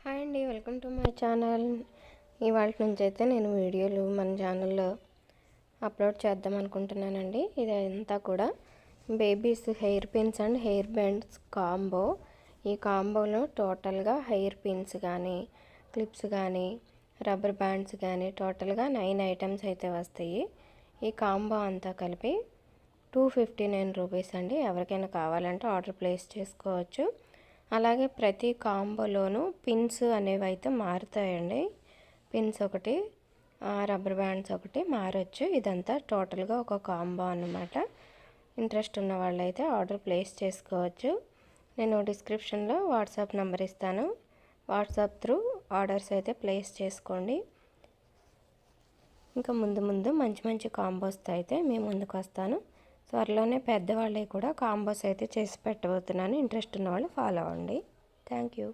Hi అండి, welcome to my channel. ఇవాళ నుంచి అయితే నేను వీడియోలు మన ఛానల్లో అప్లోడ్ చేద్దాం అనుకుంటున్నానండి. ఇదంతా కూడా babies hair pins and hair bands combo. ఈ కాంబోలో టోటల్గా హెయిర్ పిన్స్ కానీ, క్లిప్స్ కానీ, రబ్బర్ బ్యాండ్స్ కానీ టోటల్గా 9 ఐటమ్స్ అయితే వస్తాయి. ఈ కాంబో అంతా కలిపి 259 రూపీస్ అండి. ఎవరికైనా కావాలంటే ఆర్డర్ ప్లేస్ చేసుకోవచ్చు. అలాగే ప్రతి కాంబోలోనూ పిన్స్ అనేవి అయితే మారుతాయండి. పిన్స్ ఒకటి, రబ్బర్ బ్యాండ్స్ ఒకటి మారచ్చు. ఇదంతా టోటల్గా ఒక కాంబో అన్నమాట. ఇంట్రెస్ట్ ఉన్న వాళ్ళైతే ఆర్డర్ ప్లేస్ చేసుకోవచ్చు. నేను డిస్క్రిప్షన్లో వాట్సాప్ నెంబర్ ఇస్తాను. వాట్సాప్ త్రూ ఆర్డర్స్ అయితే ప్లేస్ చేసుకోండి. ఇంకా ముందు మంచి మంచి కాంబోస్తో అయితే మేము ముందుకు వస్తాను. త్వరలోనే పెద్దవాళ్ళకి కూడా కాంబోస్ అయితే చేసి పెట్టబోతున్నాను. ఇంట్రెస్ట్ ఉన్న వాళ్ళు ఫాలో అవ్వండి. Thank you.